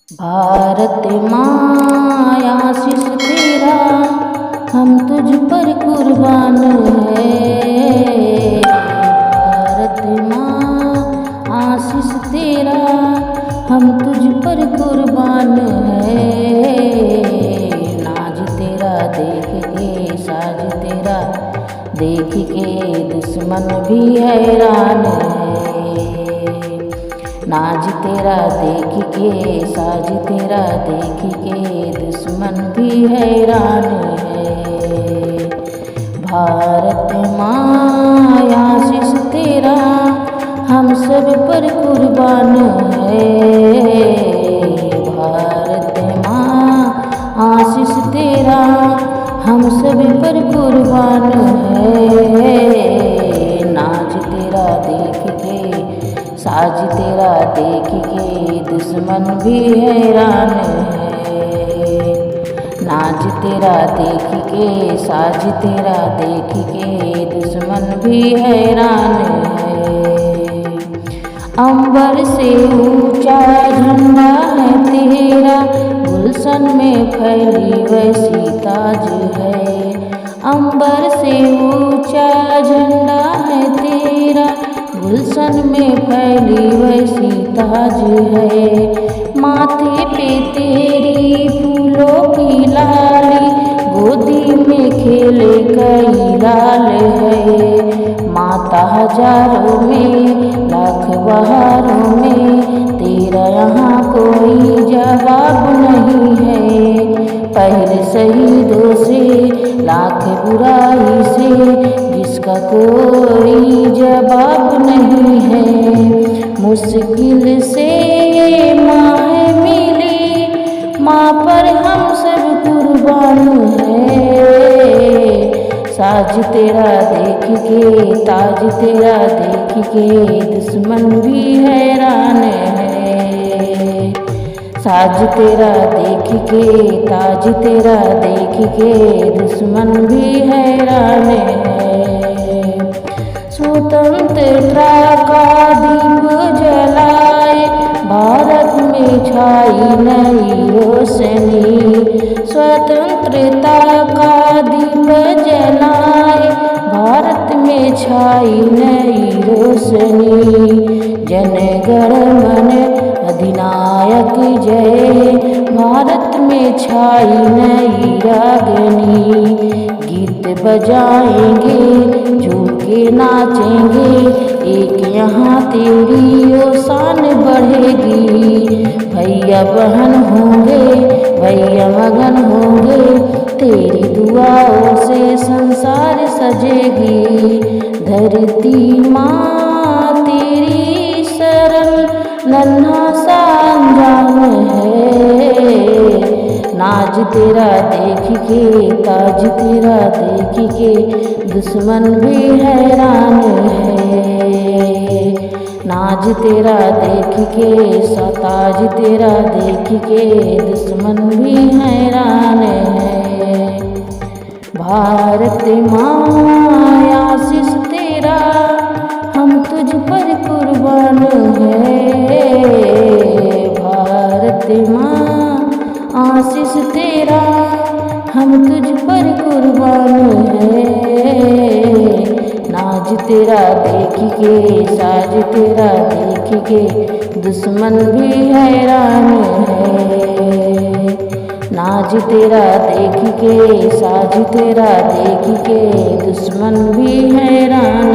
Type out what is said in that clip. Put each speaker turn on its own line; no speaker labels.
भारत माँ आशीष तेरा हम तुझ पर कुर्बान है। भारत माँ आशीष तेरा हम तुझ पर कुर्बान है। नाज तेरा देख के साज तेरा देख के दुश्मन भी हैरान है। नाज तेरा देख के साज तेरा देख के दुश्मन भी हैरान है। भारत माँ आशीष तेरा हम सब पर कुर्बान है। भारत माँ आशीष तेरा हम सब पर कुर्बान है। नाच तेरा देख के साज तेरा देख के दुश्मन भी हैरान है। नाच तेरा देख के साज तेरा देख के दुश्मन भी हैरान है। अंबर से ऊंचा झंडा है तेरा गुलशन में फैली वैसी ताज है। अंबर से ऊंचा झंडा है तेरा गुलशन में फैली वैसी ताज है। माथे पे तेरी फूलों की लाली गोदी में खेले कई लाल है। माता हजारों में लाख बहारों में तेरा यहाँ कोई जवाब नहीं है। पहले शहीदों से लाख बुराई से जिसका कोई जवाब नहीं है। मुश्किल से माँ मिली माँ पर हम सब कुर्बान है। साज तेरा देख के ताज तेरा देख के दुश्मन भी हैरान है। साज तेरा देख के ताज तेरा देख के दुश्मन भी हैरान है। स्वतंत्रता का दीप जलाए भारत में छाई नई रोशनी। स्वतंत्रता का दीप जलाए भारत में छाई नई रोशनी। जन गण मन अधिनायक जय भारत में छाई नई रागनी। गीत बजाएंगे झूम के नाचेंगे एक यहाँ तेरी ओ शान बढ़ेगी। भैया बहन होंगे भैया मगन होंगे तेरी दुआओं से संसार सजेगी। धरती माँ तेरी शरण नन्हा सा अंजाम है। नाज तेरा देख के ताज तेरा देख के दुश्मन भी हैरान है। नाज तेरा देख के ताज तेरा देख के दुश्मन भी हैरान है। भारत माँ आशीष तेरा हम तुझ पर कुर्बान है। भारत माँ आशीष तेरा हम तुझ पर कुर्बान है। नाज तेरा देख के साज तेरा देख के दुश्मन भी हैरान है। नाज तेरा देख के साज तेरा देख के दुश्मन भी हैरान